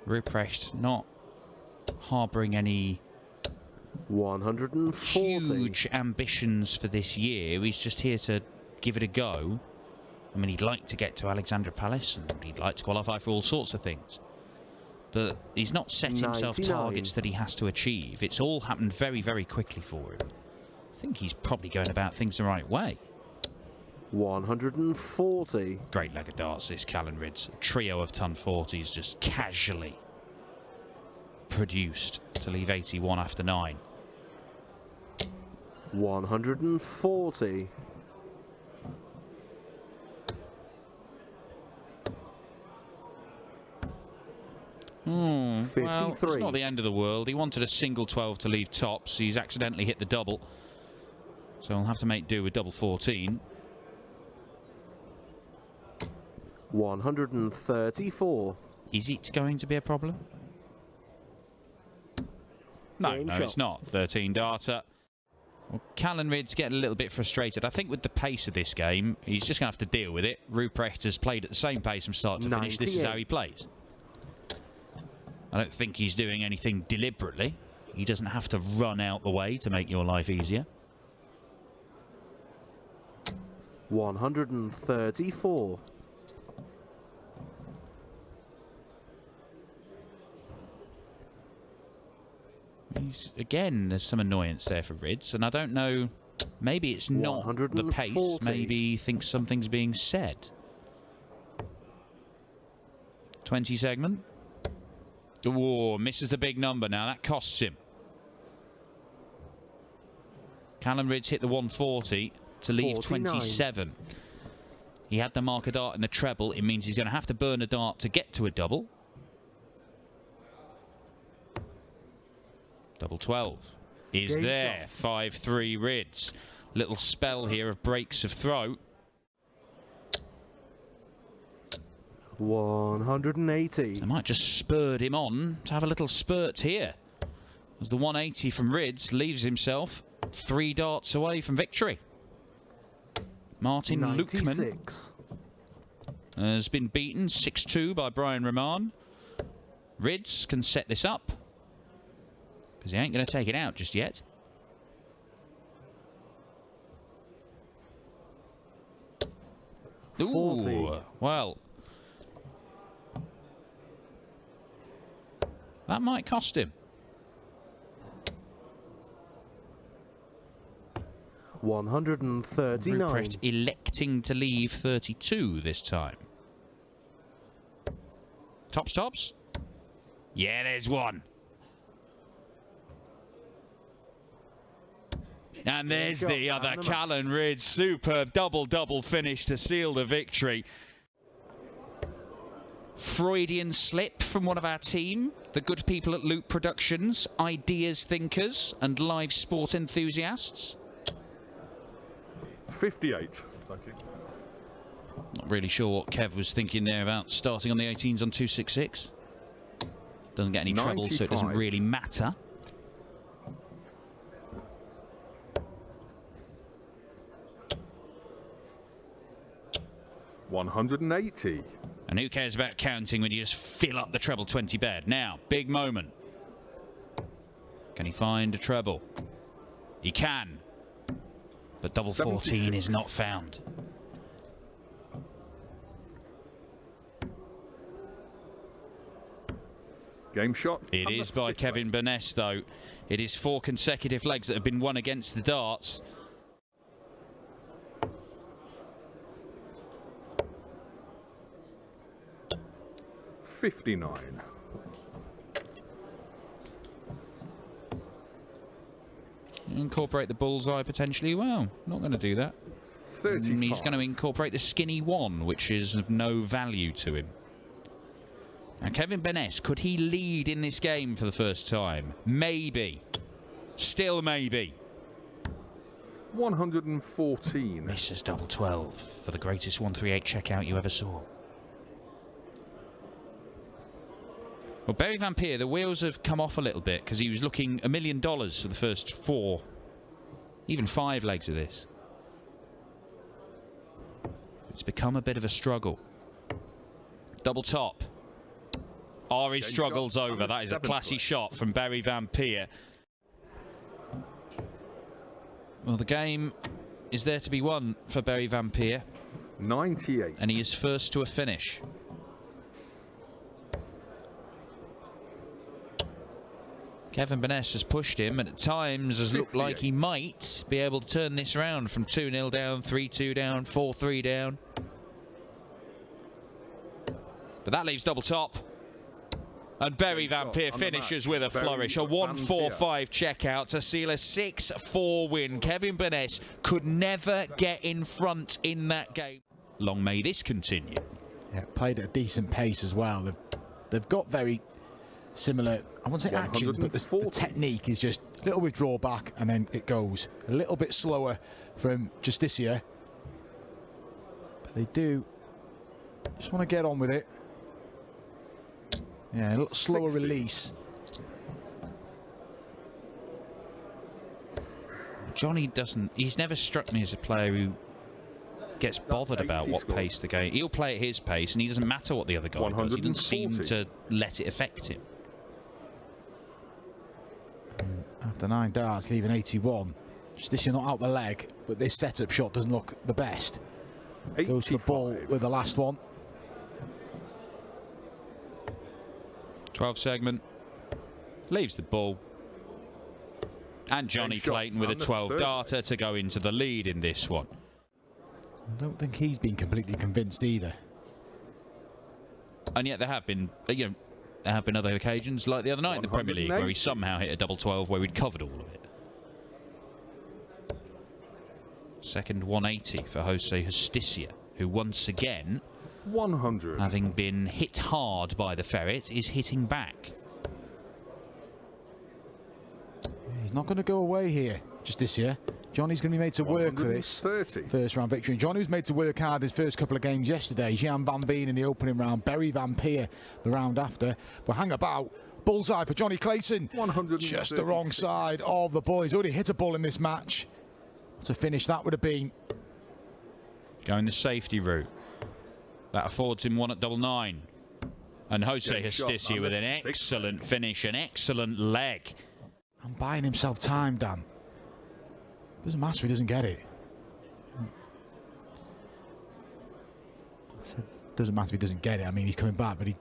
Ruprecht not harbouring any 140. huge ambitions for this year. He's just here to give it a go. I mean, he'd like to get to Alexandra Palace and he'd like to qualify for all sorts of things. But he's not set himself 99. targets that he has to achieve. It's all happened very, very quickly for him. I think he's probably going about things the right way. 140. Great leg of darts, this Callan Rids. A trio of ton 40s just casually produced to leave 81 after 9. 140. Well, it's not the end of the world. He wanted a single 12 to leave tops. He's accidentally hit the double. So I'll have to make do with double 14. 134. Is it going to be a problem? No, it's not. 13 data. Well, Callan Rids getting a little bit frustrated. I think with the pace of this game, he's just going to have to deal with it. Ruprecht has played at the same pace from start to finish. 98. This is how he plays. I don't think he's doing anything deliberately. He doesn't have to run out the way to make your life easier. 134. Again, there's some annoyance there for Rids, and I don't know, maybe it's not the pace, maybe he thinks something's being said. 20 segment. Whoa, misses the big number now, that costs him. Callan Rids hit the 140 to leave 49. 27. He had the marker dart in the treble, it means he's going to have to burn a dart to get to a double. Double 12 is there. 5-3 Rids. Little spell here of breaks of throat. 180. They might just spurred him on to have a little spurt here, as the 180 from Rids leaves himself 3 darts away from victory. Martin 96. Lukman has been beaten 6-2 by Brian Rahman. Rids can set this up, because he ain't going to take it out just yet. Ooh, well, that might cost him. 139. Ruprecht electing to leave 32 this time. Tops. Yeah, there's one. And there's the other Callan Rids. Superb double finish to seal the victory. Freudian slip from one of our team, the good people at Loop Productions, ideas thinkers and live sport enthusiasts. 58. Thank you. Not really sure what Kev was thinking there about starting on the 18s on 266. Doesn't get any trebles, so it doesn't really matter. $180. And who cares about counting when you just fill up the treble 20 bed? Now, big moment. Can he find a treble? He can. But double 14 is not found. Game shot. It is by Kevin Burness, though. It is 4 consecutive legs that have been won against the darts. $59. Incorporate the bullseye potentially. Well, not going to do that. 35. He's going to incorporate the skinny 1, which is of no value to him. Now, Kevin Burness, could he lead in this game for the first time? Maybe. Still maybe. 114. Misses double 12 for the greatest 138 checkout you ever saw. Well, Barry Van Peer, the wheels have come off a little bit because he was looking $1 million for the first 4, even 5 legs of this. It's become a bit of a struggle. Double top. Oh, he Game struggles shot, over. and That is a 7th classy place. shot from Barry Van Peer. Well, the game is there to be won for Barry Van Peer, 98. and he is first to a finish. Kevin Burness has pushed him, and at times has looked like he might be able to turn this round from 2-0 down, 3-2 down, 4-3 down. But that leaves double top. And Barry Van Peer finishes with a flourish. A 1-4-5 checkout to seal a 6-4 win. Kevin Burness could never get in front in that game. Long may this continue. Yeah, played at a decent pace as well. They've got very similar, I won't say actions, but the technique is just a little withdraw back and then it goes. A little bit slower from Justicia. But they do just want to get on with it. Yeah, a little slower 60. release. Johnny doesn't, he's never struck me as a player who gets bothered about what score. pace the game. He'll play at his pace and he doesn't matter what the other guy does. He doesn't seem 140. to let it affect him. After 9 darts, leaving 81. Justicia not out the leg, but this setup shot doesn't look the best. Goes to the ball 85. with the last one. 12 segment, leaves the ball, and Johnny shot, Clayton with a and the 12 third. darter to go into the lead in this one. I don't think he's been completely convinced either. And yet there have been, you know, there have been other occasions like the other night in the Premier League where he 180. somehow hit a double 12 where we'd covered all of it. Second 180 for Jose Justicia, who once again, 100. having been hit hard by the ferret, is hitting back. He's not going to go away here just this year. Johnny's going to be made to work for this 130. first round victory. Johnny was made to work hard his first couple of games yesterday. Jan Van Veen in the opening round, Barry Van Peer the round after. But hang about, bullseye for Johnny Clayton. 136. Just the wrong side of the ball. He's already hit a ball in this match. To finish, that would have been. Going the safety route. That affords him one at double 9. And Jose Game shot Justicia on with the an 6th excellent finish, an excellent leg. And buying himself time, Dan. Doesn't matter if he doesn't get it. I said, doesn't matter if he doesn't get it. I mean, he's coming back, but he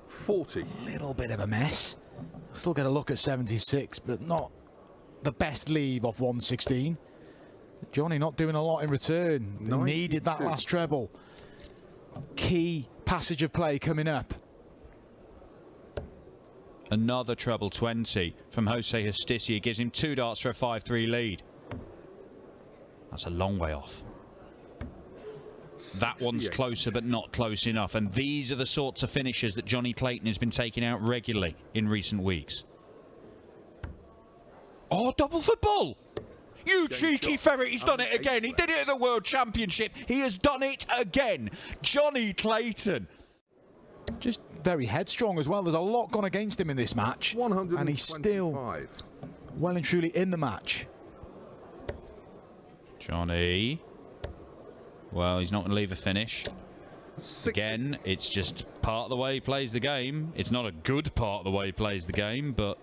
40. a little bit of a mess. Still get a look at 76, but not the best leave off 116. Johnny not doing a lot in return. He needed that 92. last treble. Key passage of play coming up. Another treble 20 from Jose Justicia gives him 2 darts for a 5-3 lead. That's a long way off. That one's 68. closer, but not close enough. And these are the sorts of finishes that Johnny Clayton has been taking out regularly in recent weeks. Oh, double for bull! You cheeky shot. ferret, he's done And it again. He did it at the World Championship. He has done it again. Johnny Clayton. Just very headstrong as well. There's a lot gone against him in this match. 125. And he's still well and truly in the match. Johnny. Well, he's not going to leave a finish. 60. Again, it's just part of the way he plays the game. It's not a good part of the way he plays the game, but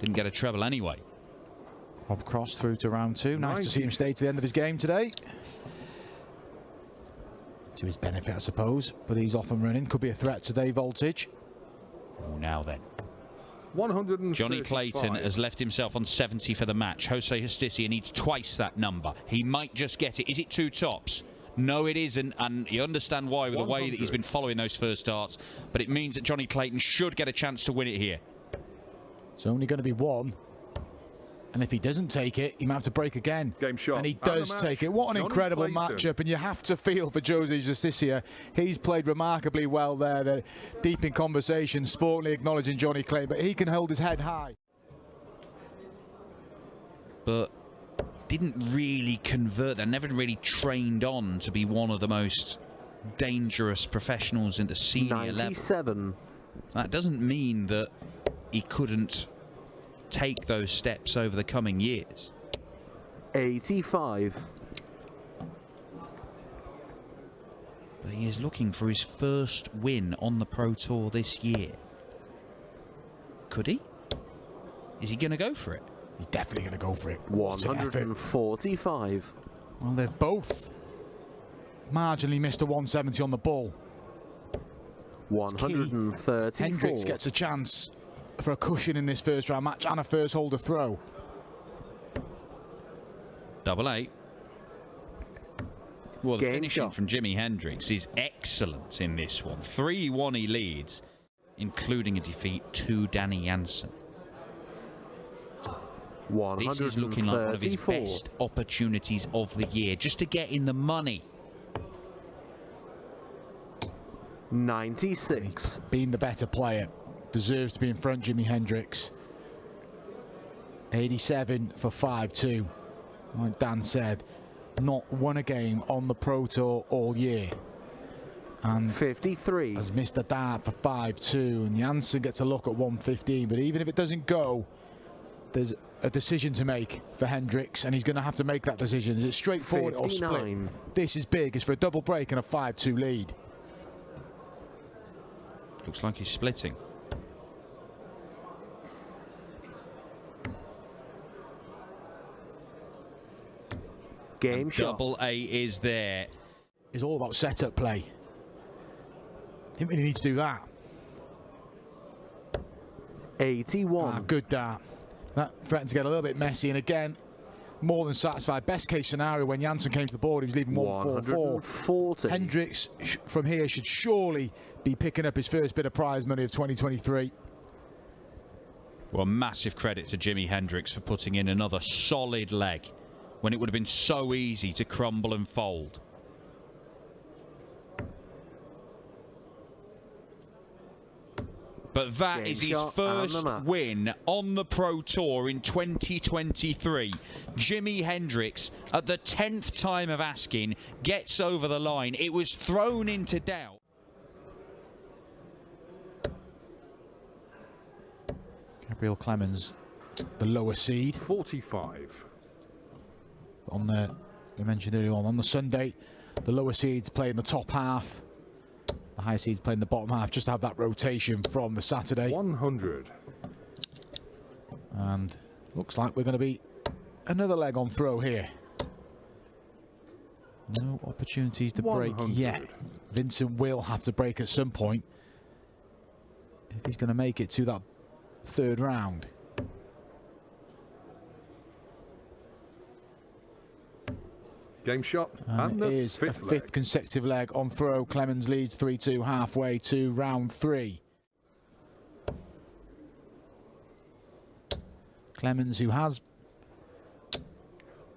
didn't get a treble anyway. Rob Cross through to round 2. Nice to see him 96. stay to the end of his game today. To his benefit, I suppose. But he's off and running. Could be a threat today, Voltage. Oh, now then. 135. Johnny Clayton has left himself on 70 for the match. Jose Justicia needs twice that number. He might just get it. Is it 2 tops? No, it isn't, and you understand why with the way that he's been following those first starts. But it means that Johnny Clayton should get a chance to win it here. It's only going to be 1. And if he doesn't take it, he might have to break again. Game shot. And he And the does match. take it. What an Johnny incredible Clayton. matchup. And you have to feel for Jose Justicia. He's played remarkably well there. They're deep in conversation, sportingly acknowledging Johnny Clayton. But he can hold his head high. But didn't really convert. They're never really trained on to be one of the most dangerous professionals in the senior level. 97. That doesn't mean that he couldn't take those steps over the coming years. 85. but he is looking for his first win on the Pro Tour this year. Could he? Is he going to go for it? He's definitely going to go for it. 145. Well, they've both marginally missed a 170 on the ball. 134. Hendricks gets a chance for a cushion in this first round match and a first holder throw. Double 8. Well, the Game finishing shot from Jimi Hendrix is excellent in this one. 3-1 he leads, including a defeat to Danny Jansen. This is looking like one of his best opportunities of the year, just to get in the money. 96. Being the better player, deserves to be in front. Jimi Hendrix. 87 for 5-2. Like Dan said, not won a game on the Pro Tour all year. And 53. has missed a dart for 5-2. And Jansen gets a look at 115. But even if it doesn't go, there's a decision to make for Hendricks, and he's going to have to make that decision. Is it straightforward 59. or split? This is big. It's for a double break and a 5-2 lead. Looks like he's splitting. Game shot. Double 8 is there. It's all about setup play. Didn't really need to do that. 81. Good dart. That threatened to get a little bit messy, and again, more than satisfied. Best case scenario, when Jansen came to the board, he was leaving 144. 140. Hendricks from here should surely be picking up his first bit of prize money of 2023. Well, massive credit to Jimi Hendrix for putting in another solid leg when it would have been so easy to crumble and fold. But that is his first win on the Pro Tour in 2023. Jimi Hendrix, at the 10th time of asking, gets over the line. It was thrown into doubt. Gabriel Clemens, the lower seed. 45. On the, we mentioned earlier on the Sunday, the lower seeds play in the top half. The high seeds play in the bottom half, just to have that rotation from the Saturday. 100. And looks like we're going to be another leg on throw here. No opportunities to break 100. yet. Vincent will have to break at some point if he's going to make it to that third round. Game shot. And it is a fifth consecutive leg on throw. Clemens leads 3-2 halfway to round 3. Clemens, who has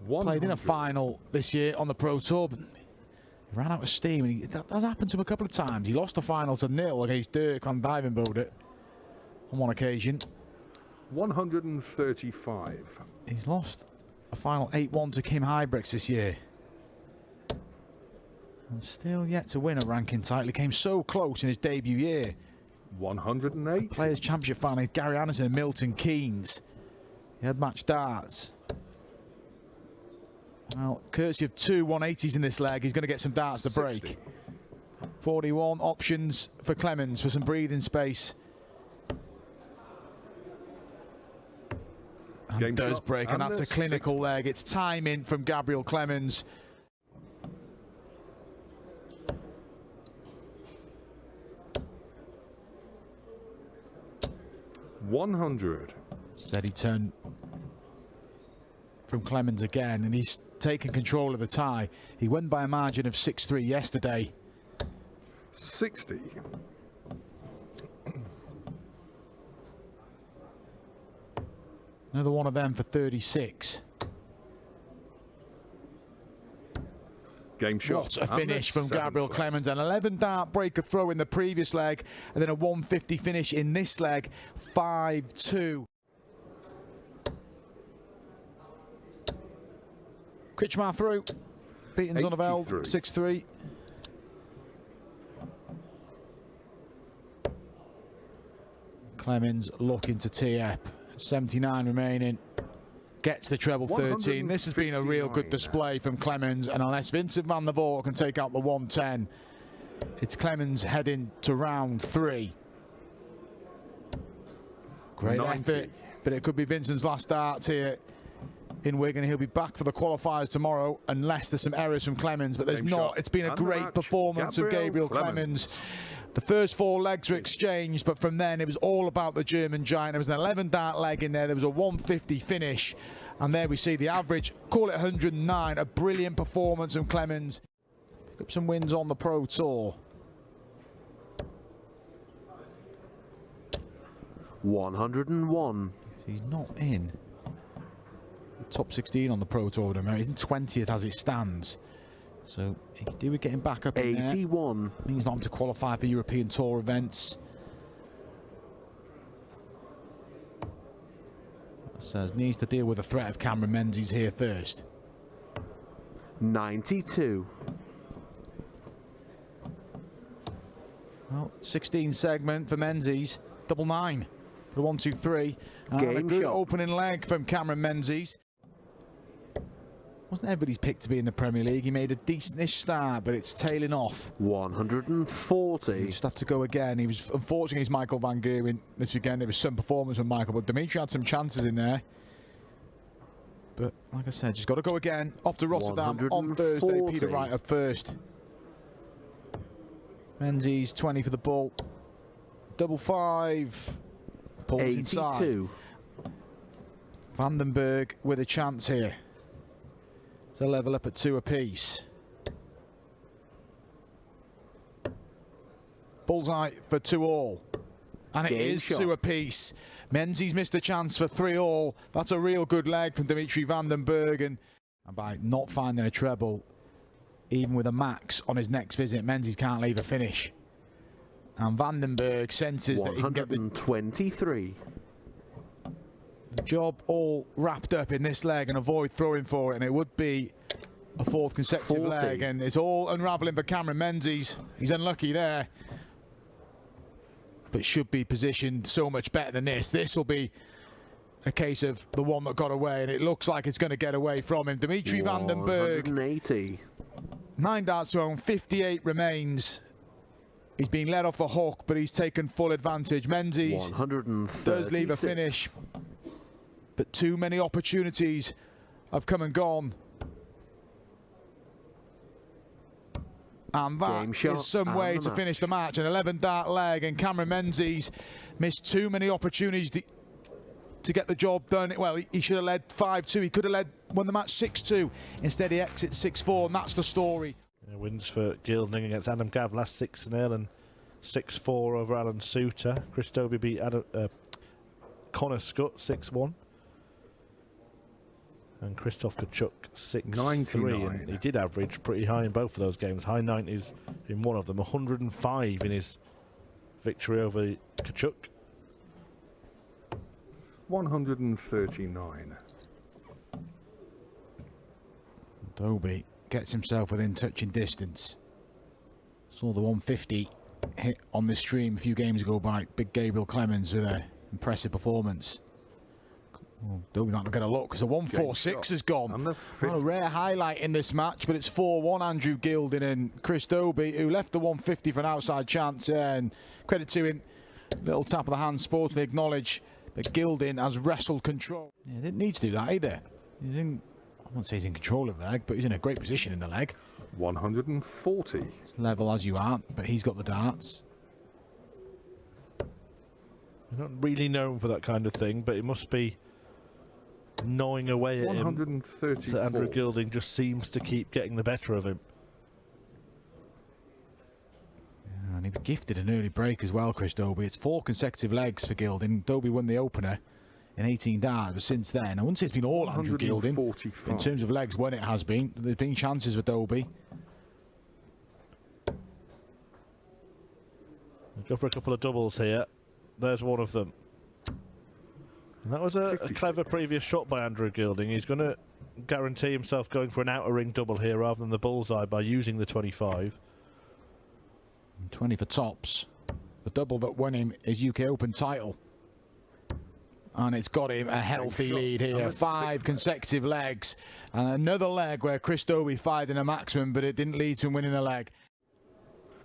played in a final this year on the Pro Tour, but he ran out of steam, and that has happened to him a couple of times. He lost the final to nil against Dirk van Dijvenbode on one occasion. 135. He's lost a final 8-1 to Kim Huybrechts this year. And still yet to win a ranking title. He came so close in his debut year. 108. Players' Championship final, Gary Anderson and Milton Keynes. He had match darts. Well, courtesy of 2 180s in this leg, he's going to get some darts to 60. break. 41 options for Clemens for some breathing space. And Game does shot. break, and And that's a the clinical leg. It's timing from Gabriel Clemens. $100. Steady turn from Clemens again, and he's taken control of the tie. He won by a margin of 6-3 yesterday. 60. Another one of them for 36. Game shot. What a finish from Gabriel Clemens. An 11 dart breaker throw in the previous leg, and then a 150 finish in this leg. 5-2. Kritschmar through. Beaten Zonneveld 6-3. Clemens looking to tee up. 79 remaining. Gets the treble 13. This has been a real good display from Clemens, and unless Vincent van der Voort can take out the 110, It's Clemens heading to round 3. Great 90. effort, but it could be Vincent's last starts here in Wigan. He'll be back for the qualifiers tomorrow unless there's some errors from Clemens, but there's Game not. shot. It's been a And the great match. performance of Gabriel Clemens. The first 4 legs were exchanged, but from then it was all about the German giant. There was an 11-dart leg in there. There was a 150 finish, and there we see the average. Call it 109. A brilliant performance from Clemens. Pick up some wins on the Pro Tour. 101. He's not in the top 16 on the Pro Tour. He's in 20th as it stands. So he could do with getting back up in there. 81. Means not having to qualify for European Tour events. Says needs to deal with the threat of Cameron Menzies here first. 92. Well, 16 segment for Menzies. Double 9 for the 1, 2, 3. And a Game good shot. opening leg from Cameron Menzies. Wasn't everybody's pick to be in the Premier League. He made a decentish start, but it's tailing off. 140. You just have to go again. He was unfortunately it's Michael van Gerwen this weekend. It was some performance from Michael, but Dimitri had some chances in there. But like I said, just got to go again. Off to Rotterdam on Thursday. 140. Peter Wright up first. Menzies 20 for the ball. Double 5. Pulls 82. inside. Vandenberg with a chance here to level up at 2 apiece. Bullseye for 2-all. And it Game is shot. 2 apiece. Menzies missed a chance for 3-all. That's a real good leg from Dimitri Vandenberg. And by not finding a treble, even with a max on his next visit, Menzies can't leave a finish. And Vandenberg senses that he can get the 123. job all wrapped up in this leg and avoid throwing for it, and it would be a 4th consecutive 40. leg, and it's all unravelling for Cameron Menzies. He's unlucky there, but should be positioned so much better than this. This will be a case of the one that got away, and it looks like it's going to get away from him. Dimitri Vandenberg, 180. 9 darts thrown, 58 remains. He's been let off the hook, but he's taken full advantage. Menzies 136. does leave a finish, but too many opportunities have come and gone. And that Game shot is some and way the to match. finish the match. An 11-dart leg, and Cameron Menzies missed too many opportunities to get the job done. Well, he should have led 5-2. He could have won the match 6-2. Instead, he exits 6-4, and that's the story. Wins for Gilding against Adam Gav last 6-0 and 6-4 over Alan Suter. Chris Dobie beat Connor Scott 6-1. And Christoph Kachuk 6-3. 99. And he did average pretty high in both of those games. High 90s in one of them. 105 in his victory over Kachuk. 139. Dobie gets himself within touching distance. Saw the 150 hit on the stream a few games ago by big Gabriel Clemens with an impressive performance. Oh, Dobie might not get a look because the 146 has gone. And the Not a rare highlight in this match, but it's 4-1 Andrew Gilding and Chris Dobie, who left the 150 for an outside chance. And credit to him, little tap of the hand, sportsly acknowledge that Gilding has wrestled control. Yeah, didn't need to do that either. He didn't, I won't say he's in control of the leg, but he's in a great position in the leg. 140. It's level as you are, but he's got the darts. He's not really known for that kind of thing, but it must be gnawing away at him. 134. That Andrew Gilding just seems to keep getting the better of him. Yeah, and he was gifted an early break as well, Chris Dobie. It's 4 consecutive legs for Gilding. Dobie won the opener in 18 darts, but since then, I wouldn't say it's been all Andrew Gilding. 145. In terms of legs, when it has been, there's been chances for Dobie. We'll go for a couple of doubles here. There's one of them. And that was a 56. clever previous shot by Andrew Gilding. He's going to guarantee himself going for an outer ring double here rather than the bullseye by using the 25. And 20 for tops. The double that won him his UK Open title. And it's got him a healthy shot. lead here. Number 5 6. consecutive legs. And another leg where Chris Dobie fired in a maximum, but it didn't lead to him winning the leg.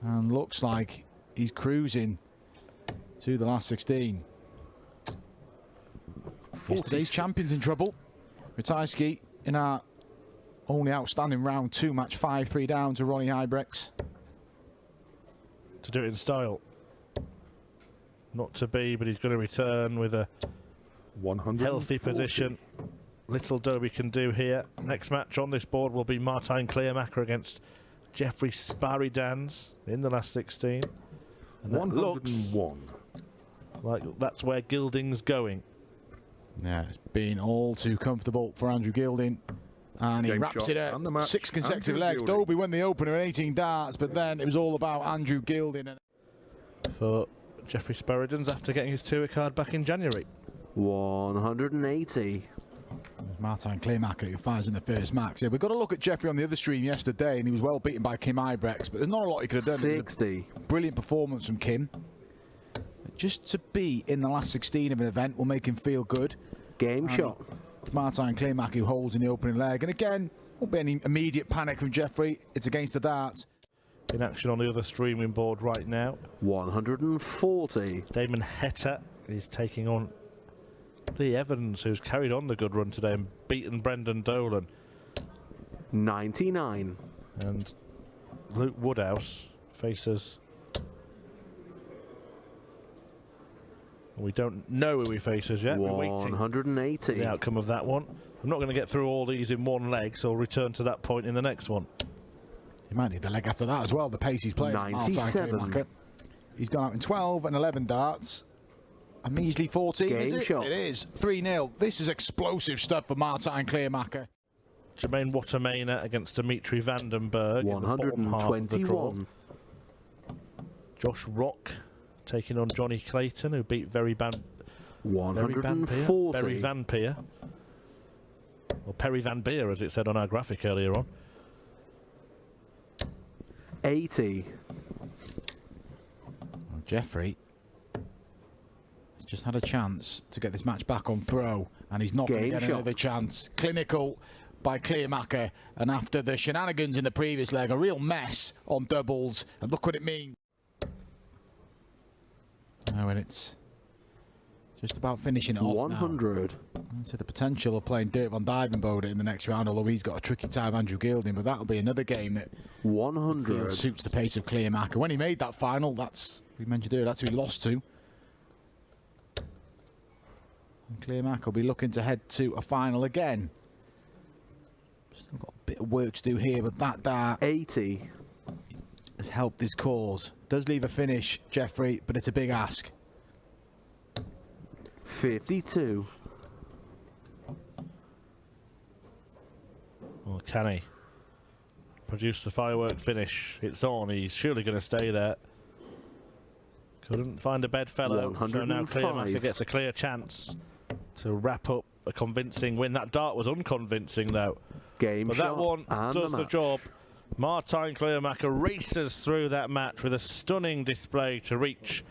And looks like he's cruising to the last 16. Yesterday's champions in trouble. Ratajski in our only outstanding round 2 match, 5-3 down to Ronnie Hybrex. To do it in style. Not to be, but he's going to return with a 140. healthy position. Little Dobie can do here. Next match on this board will be Martijn Kleermaker against Jeffrey Sparidans in the last 16. And that 101. looks like that's where Gilding's going. Yeah, it's been all too comfortable for Andrew Gilding. And he Game wraps shot it at and the match. 6 consecutive Andrew legs. Gilding. Dobie won the opener at 18 darts, but then it was all about Andrew Gilding. For Jeffrey Sparidans after getting his tour card back in January. 180. Martijn Kleermaker, who fires in the first max. Yeah, we've got to look at Jeffrey on the other stream yesterday, and he was well beaten by Kim Ibrex, but there's not a lot he could have done. 60. Brilliant performance from Kim. Just to be in the last 16 of an event will make him feel good. Game shot. It's Martijn Kleermaker who holds in the opening leg, and again, won't be any immediate panic from Jeffrey. It's against the darts. In action on the other streaming board right now. 140. Damon Heta is taking on Lee Evans, who's carried on the good run today and beaten Brendan Dolan. 99. And Luke Woodhouse faces... We don't know who he faces yet. We're waiting 180. the outcome of that one. I'm not going to get through all these in one leg, so I'll return to that point in the next one. He might need the leg after that as well, the pace he's playing. 97. He's gone out in 12 and 11 darts. A measly 14, is Game it? shot. It is. 3-0. This is explosive stuff for Martijn Kleermaker. Jermaine Watermainer against Dimitri Vandenberg. In the bottom half of the draw. 121. Josh Rock taking on Johnny Clayton, who beat Very Van 140. Berry Van Peer. Or Perry Van Beer, as it said on our graphic earlier on. 80. Well, Jeffrey has just had a chance to get this match back on throw, and he's not going to Game get shot. another chance. Clinical by Kleermaker, and after the shenanigans in the previous leg, a real mess on doubles, and look what it means. Oh, and it's just about finishing it off 100. now. So the potential of playing Dirk van Dijvenbode in the next round, although he's got a tricky time, Andrew Gilding, but that'll be another game that 100. suits the pace of Kleermaker. When he made that final, we mentioned earlier, that's who he lost to. And Kleermaker will be looking to head to a final again. Still got a bit of work to do here, but that dart 80. has helped his cause. Does leave a finish, Jeffrey, but it's a big ask. 52. Well, can he produce the firework finish? It's on. He's surely going to stay there. Couldn't find a bedfellow. So now 105. Kleermaker gets a clear chance to wrap up a convincing win. That dart was unconvincing, though. Game But shot. that one and does the match. job. Martijn Kleermaker races through that match with a stunning display to reach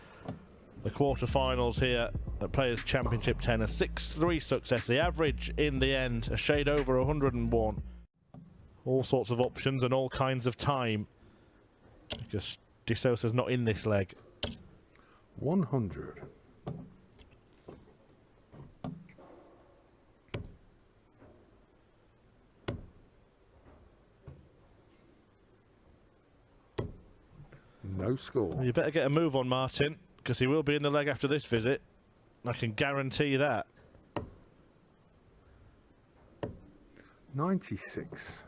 the quarterfinals here at Players Championship 10. A 6-3 success. The average in the end, a shade over 101. All sorts of options and all kinds of time, because De Sousa's not in this leg. 100. No score. Well, you better get a move on, Martin, because he will be in the leg after this visit. I can guarantee that. 96.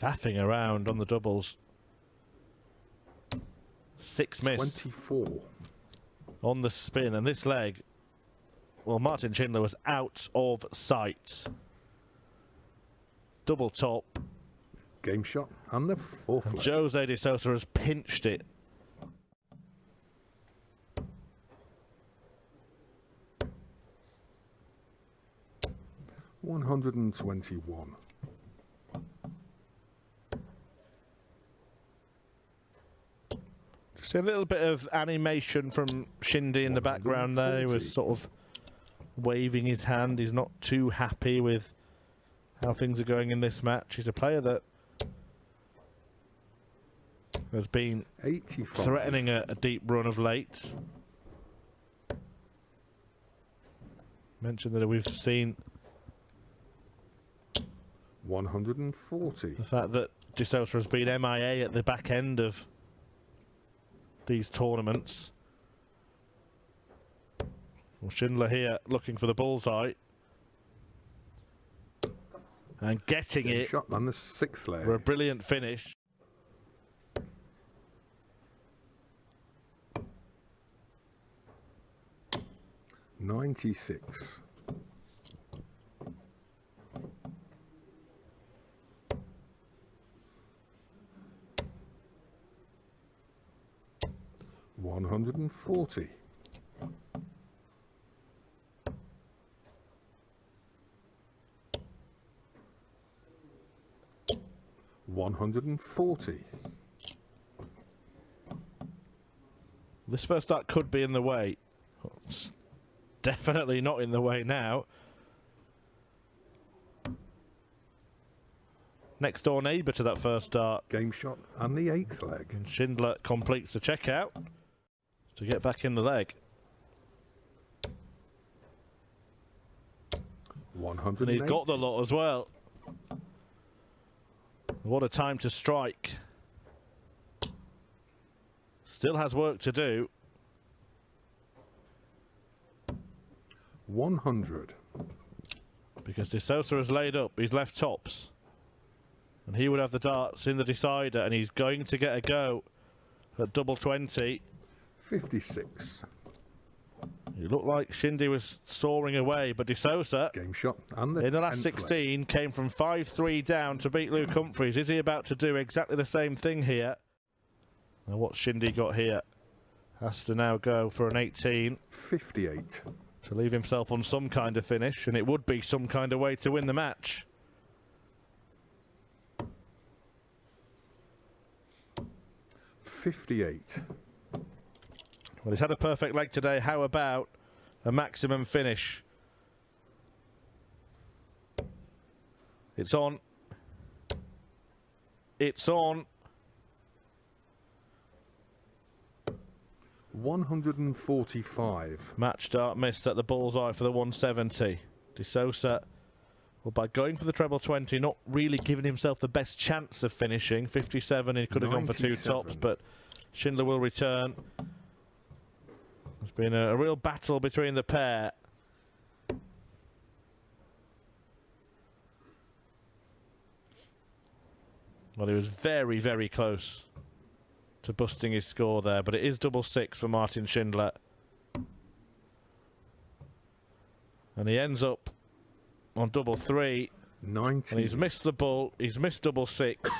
Faffing around on the doubles. 6 miss 24. on the spin, and this leg, well, Martin Schindler was out of sight. Double top. Game shot and the fourth leg. Jose De Sousa has pinched it. $121. Just a little bit of animation from Shindy in the background there. He was 140. sort of waving his hand. He's not too happy with how things are going in this match. He's a player that has been 85. threatening a deep run of late. Mentioned that we've seen 140. the fact that De Sousa has been MIA at the back end of these tournaments. Well, Schindler here looking for the bullseye and getting Game it shot on the 6th leg. for a brilliant finish. $96. $140. $140. This first start could be in the way. It's definitely not in the way now. Next door neighbour to that first start. Game shot and the 8th leg. And Schindler completes the checkout to get back in the leg. 100. And he's got the lot as well. What a time to strike. Still has work to do. 100. Because De Sousa has laid up his left tops. And he would have the darts in the decider, and he's going to get a go at double 20. 56. It looked like Shindy was soaring away, but De Sousa, Game shot and the in the last 10th 16, came from 5-3 down to beat Luke Humphries. Is he about to do exactly the same thing here? Now what Shindy got here has to now go for an 18. leg. 58. To leave himself on some kind of finish, and it would be some kind of way to win the match. $58. Well, he's had a perfect leg today. How about a maximum finish? It's on. It's on. 145. Match start missed at the bullseye for the 170. De Sousa, well, by going for the treble 20, not really giving himself the best chance of finishing. 57, he could have gone for 2 tops, but Schindler will return. It's been a real battle between the pair. Well, he was very, very close to busting his score there, but it is double 6 for Martin Schindler. And he ends up on double 3. 90. And he's missed the bull, he's missed double 6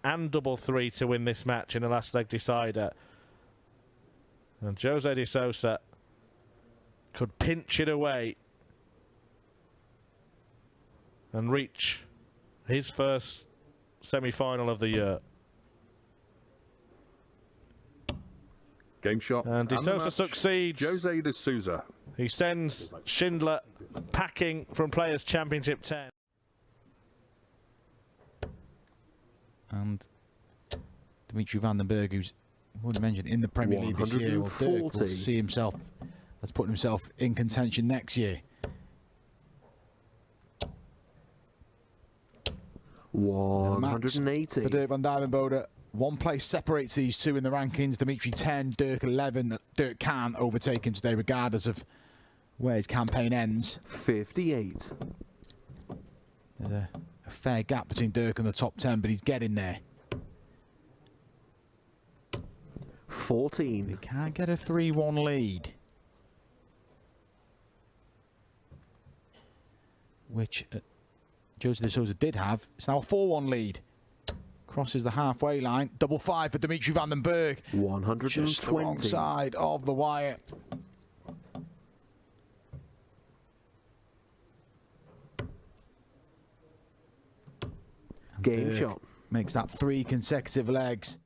and double 3 to win this match in the last leg decider. And Jose De Sousa could pinch it away and reach his first semi-final of the year. Game shot. And De the Sousa match. succeeds. Jose De Sousa. He sends Schindler packing from Players' Championship 10. And Dimitri van den Berg, who's already mentioned in the Premier League this year, well, Dirk will 140. see himself as putting himself in contention next year. 180. For Dirk van Dijvenbode, one place separates these two in the rankings. Dimitri 10, Dirk 11. Dirk can overtake him today regardless of where his campaign ends. 58. There's a fair gap between Dirk and the top 10, but he's getting there. 14. He can't get a 3-1 lead, which Jose De Sousa did have. It's now a 4-1 lead. Crosses the halfway line. Double 5 for Dimitri van den Berg. 120. Just the wrong side of the wire. And Game Dirk shot. makes that 3 consecutive legs.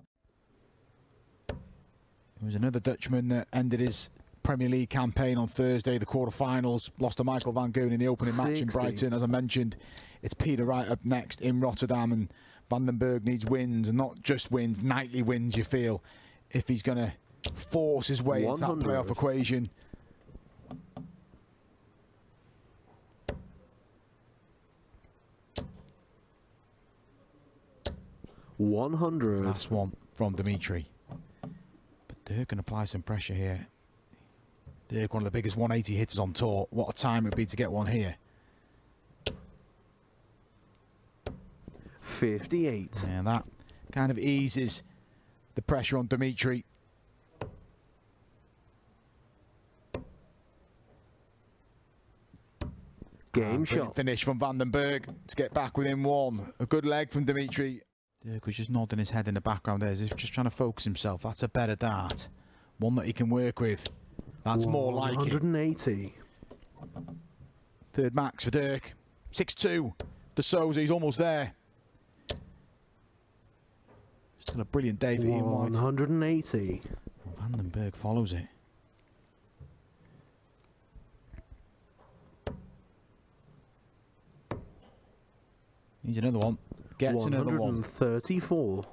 There was another Dutchman that ended his Premier League campaign on Thursday, the quarterfinals, lost to Michael van Goon in the opening match in 60. Brighton, as I mentioned It's Peter Wright up next in Rotterdam, and Van den Berg needs wins, and not just wins, nightly wins, you feel, if he's going to force his way into that 100. playoff equation. $100. Last one from Dimitri. But Dirk can apply some pressure here. Dirk, one of the biggest 180 hitters on tour. What a time it would be to get one here. 58. And that kind of eases the pressure on Dimitri. Game Brilliant shot. finish from Van den Berg to get back within one. A good leg from Dimitri. Dirk was just nodding his head in the background there as if just trying to focus himself. That's a better dart. One that he can work with. That's more like it. 180. Third max for Dirk. 6-2. De Souza, he's almost there. Still a brilliant day for Ian White. 180. Van den Berg follows it. Needs another one. Gets another one. 134.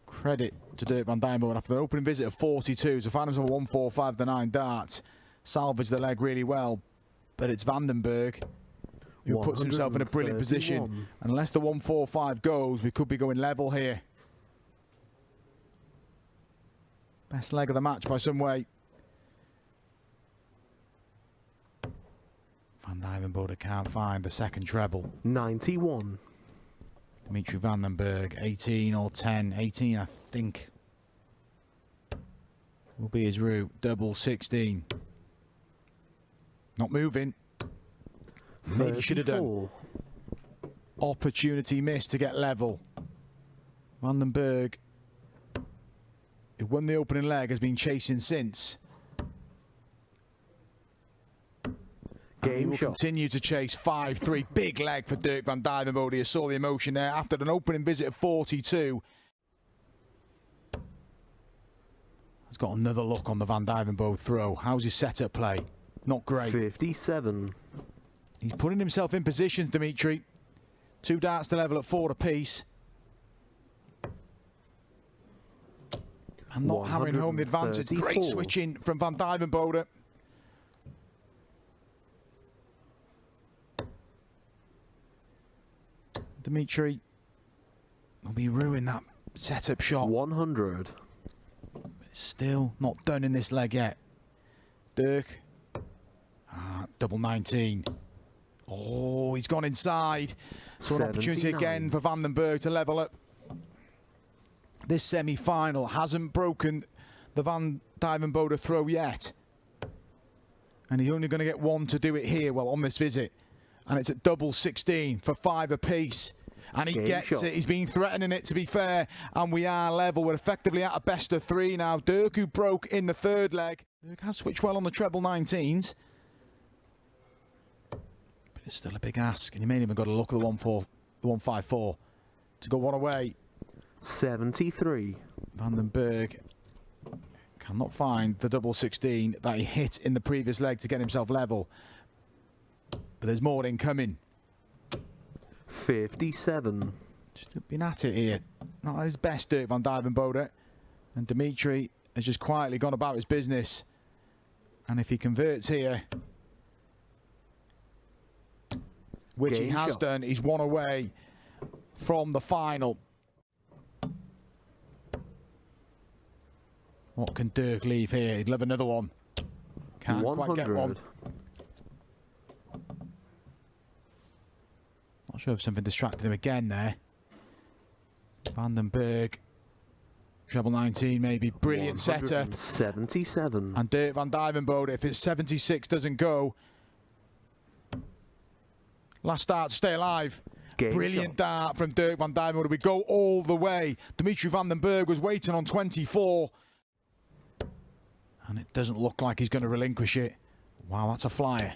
Credit to Dirk van Dijvenbode after the opening visit of 42 to find himself a 145 to 9 darts. Salvaged the leg really well, but it's Van den Berg who puts himself in a brilliant position. 131. Unless the 145 goes, we could be going level here. Best leg of the match by some way. Van Dijvenbode can't find the second treble. 91. Dimitri Van den Berg, 18 or 10. 18, I think, will be his route. Double 16. Not moving. Maybe should have done. 34. Opportunity missed to get level. Van den Berg, who won the opening leg, has been chasing since. And he Game will shot. continue to chase. 5-3. Big leg for Dirk van Dijvenbode. You saw the emotion there after an opening visit of 42. He's got another look on the Van Dijvenbode throw. How's his setup play? Not great. 57. He's putting himself in positions, Dimitri. 2 darts to level at 4 apiece. And not hammering home the advantage. Great 134. switching from Van Dijvenbode. Dimitri will be ruining that setup shot. 100. Still not done in this leg yet. Dirk. Double 19. Oh, he's gone inside. So an opportunity 79. again for Van den Berg to level up. This semi-final hasn't broken the Van Dijvenbode throw yet. And he's only going to get one to do it here, well, on this visit. And it's at double 16 for 5 apiece. And he Game gets shot. it. He's been threatening it, to be fair. And we are level. We're effectively at a best of 3 now. Dirk, who broke in the third leg. Dirk has switched well on the treble 19s. But it's still a big ask. And he may even got a look at the 154 to go one away. 73. Van den Berg cannot find the double 16 that he hit in the previous leg to get himself level. But there's more incoming. 57. Just been at it here. Not his best, Dirk van Dijvenbode. And Dimitri has just quietly gone about his business. And if he converts here, which he Game has shot. done, he's one away from the final. What can Dirk leave here? He'd love another one. Can't quite get one. 100. Not sure if something distracted him again there. Van den Berg. Treble 19 maybe. Brilliant setup. 77. And Dirk van Dijvenbode, if it's 76 doesn't go. Last start to stay alive. Game Brilliant shot. dart from Dirk van Dijvenbode. We go all the way. Dimitri Van den Berg was waiting on 24. And it doesn't look like he's going to relinquish it. Wow, that's a flyer.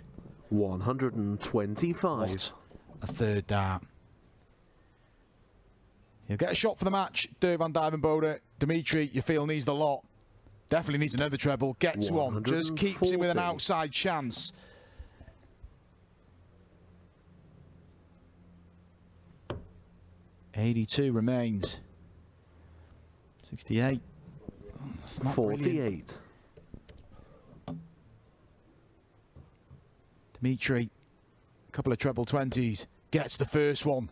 125. What a third dart. He'll get a shot for the match, Dirk van Dijvenbode. Dimitri, you feel, needs the lot. Definitely needs another treble. Gets one. Just keeps him with an 140. outside chance. 82 remains. 68. That's not 48. brilliant. Dimitri, a couple of treble 20s, gets the first one.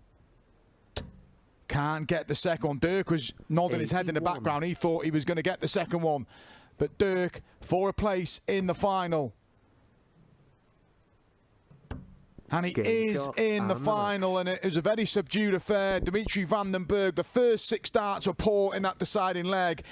Can't get the second one. Dirk was nodding his head in the 81. background. He thought he was going to get the second one. But Dirk, for a place in the final. And he is shot in the and the final, and it was a very subdued affair. Dimitri van den Bergh, the first 6 darts were poor in that deciding leg.